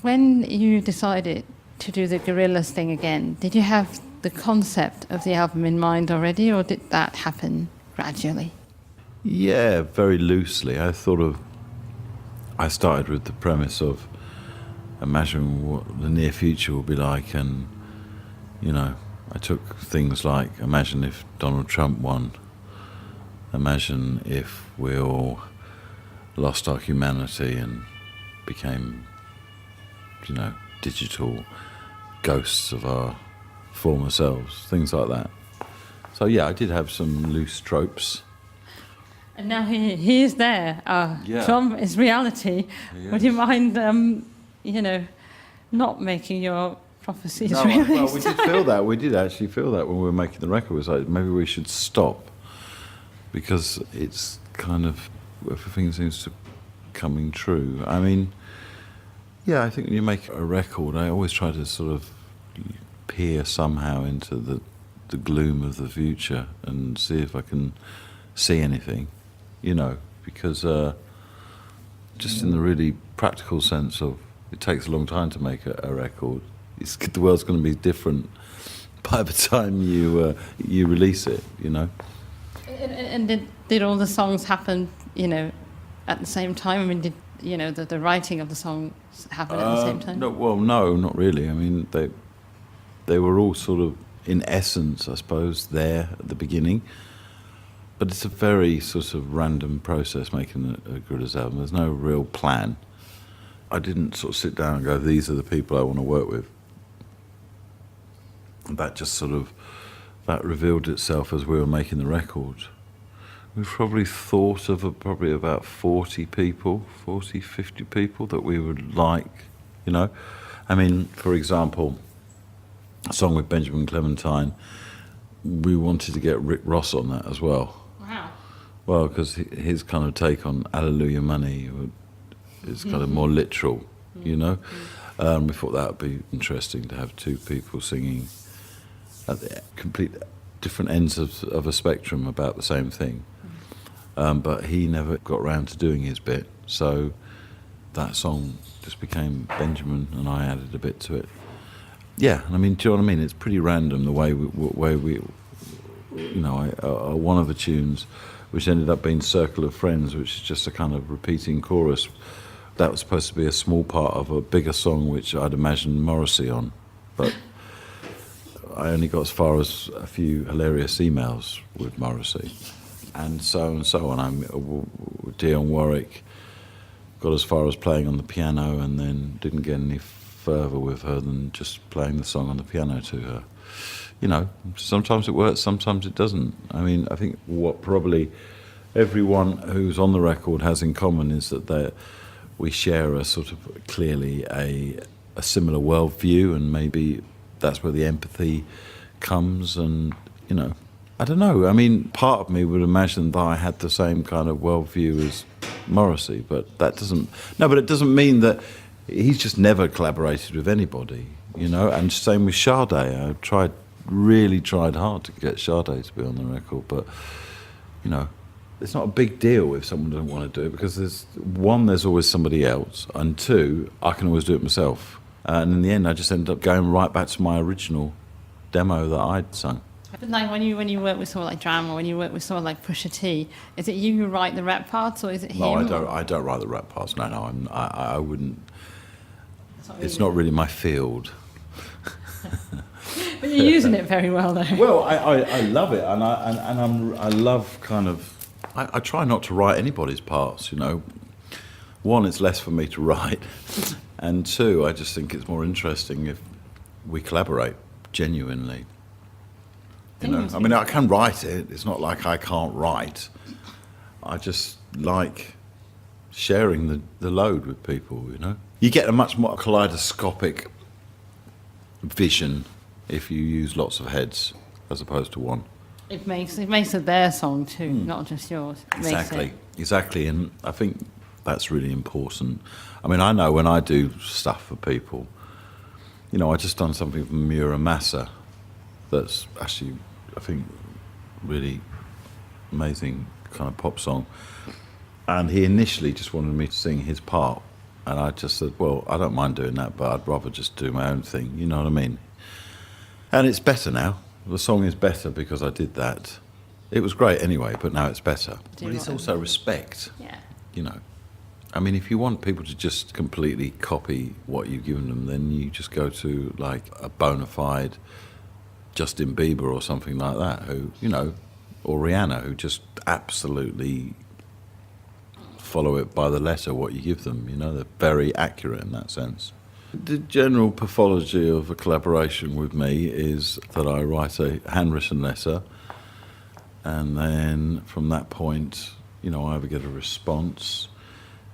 When you decided to do the Gorillaz thing again, did you have the concept of the album in mind already, or did that happen gradually? Yeah, very loosely. I started with the premise of imagining what the near future will be like, and, you know, I took things like, imagine if Donald Trump won, imagine if we all lost our humanity and became, you know, digital ghosts of our former selves, things like that. So yeah, I did have some loose tropes. And now he is there. Yeah. Trump is reality. Would you mind, not making your prophecies realistic? Well, we did feel that. We did actually feel that when we were making the record. It was like, maybe we should stop, because it's kind of, everything seems to be coming true. I mean, yeah, I think when you make a record, I always try to sort of peer somehow into the gloom of the future and see if I can see anything, you know, because just in the really practical sense of, it takes a long time to make a record. The world's going to be different by the time you release it, you know. And did all the songs happen, at the same time? I mean, did the writing of the songs happen at the same time? No, not really. I mean, they were all sort of, in essence, I suppose, there at the beginning. But it's a very sort of random process making a Gorillaz album. There's no real plan. I didn't sort of sit down and go, these are the people I want to work with. That just sort of, that revealed itself as we were making the record. We probably thought of probably about 40, 50 people that we would like, you know. I mean, for example, a song with Benjamin Clementine, we wanted to get Rick Ross on that as well. Wow. Well, because his kind of take on Hallelujah Money is kind of more literal, you know. We thought that would be interesting to have two people singing at the complete different ends of a spectrum about the same thing. But he never got around to doing his bit, so that song just became Benjamin, and I added a bit to it. Yeah, I mean, do you know what I mean? It's pretty random the way we you know, one of the tunes, which ended up being Circle of Friends, which is just a kind of repeating chorus, that was supposed to be a small part of a bigger song which I'd imagined Morrissey on, but I only got as far as a few hilarious emails with Morrissey, and so on. Dionne Warwick got as far as playing on the piano and then didn't get any further with her than just playing the song on the piano to her. You know, sometimes it works, sometimes it doesn't. I mean, I think what probably everyone who's on the record has in common is that we share a sort of clearly a similar worldview, and maybe that's where the empathy comes. And, you know, I don't know. I mean, part of me would imagine that I had the same kind of worldview as Morrissey, but that doesn't... No, but it doesn't mean that he's just never collaborated with anybody, you know, and same with Sade. I really tried hard to get Sade to be on the record, but, you know, it's not a big deal if someone doesn't want to do it, because there's always somebody else, and two, I can always do it myself. And in the end, I just ended up going right back to my original demo that I'd sung. But like when you work with someone like Dram, or when you work with someone like Pusha T, is it you who write the rap parts, or is it him? No, I don't write the rap parts. No, I wouldn't. It's not really my field. But you're using it very well, though. Well, I love it, and I love kind of. I try not to write anybody's parts, you know. One, it's less for me to write, and two, I just think it's more interesting if we collaborate genuinely. You know, I mean, I can write it. It's not like I can't write. I just like sharing the load with people, you know. You get a much more kaleidoscopic vision if you use lots of heads as opposed to one. It makes it their song too, not just yours. Exactly, and I think that's really important. I mean, I know when I do stuff for people, you know, I just done something for Mura Massa that's actually, I think, really amazing kind of pop song. And he initially just wanted me to sing his part, And I just said, well, I don't mind doing that, but I'd rather just do my own thing, you know what I mean? And it's better now. The song is better because I did that. It was great anyway, but now it's better. But it's also respect, Yeah. you know. I mean, if you want people to just completely copy what you've given them, then you just go to, like, a bona fide Justin Bieber or something like that, who, you know, or Rihanna, who just absolutely follow it by the letter, what you give them, you know. They're very accurate in that sense. The general pathology of a collaboration with me is that I write a handwritten letter, and then from that point, you know, I either get a response,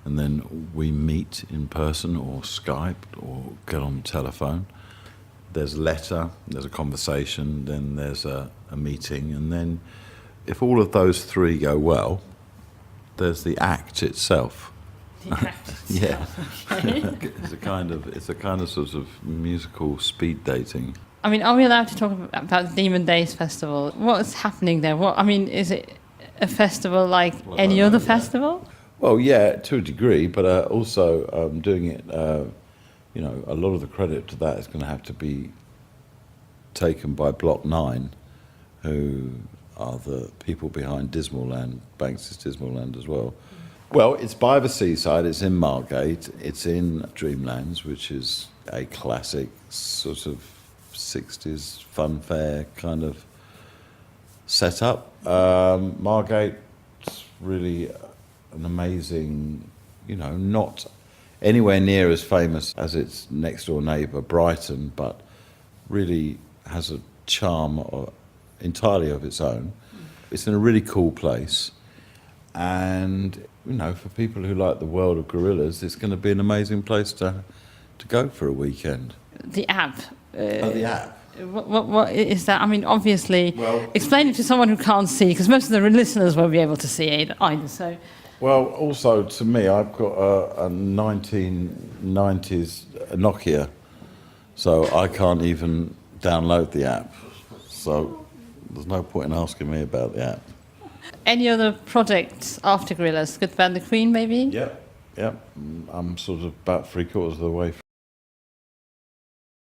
and then we meet in person or Skype or get on the telephone. There's a letter, there's a conversation, then there's a meeting, and then if all of those three go well, there's the act itself. Yeah. Okay. It's a kind of sort of musical speed dating. I mean, are we allowed to talk about Demon Days Festival? What's happening there? Is it a festival like any other festival? Well, yeah, to a degree, but also doing it, you know, a lot of the credit to that is going to have to be taken by Block 9, who are the people behind Dismalland, Banks' Dismalland as well. Well, it's by the seaside, it's in Margate, it's in Dreamlands, which is a classic sort of 60s fun fair kind of setup. Margate's really an amazing, you know, not anywhere near as famous as its next door neighbour, Brighton, but really has a charm entirely of its own. It's in a really cool place, and you know, for people who like the world of Gorillaz, it's going to be an amazing place to go for a weekend. The app. The app. What is that? I mean, obviously, Well, explain it to someone who can't see, because most of the listeners won't be able to see it either. So, well, also to me, I've got a 1990s Nokia, so I can't even download the app. So there's no point in asking me about the app. any other projects after Gorillaz? Good Band the Queen, maybe? Yep. I'm sort of about 3/4 of the way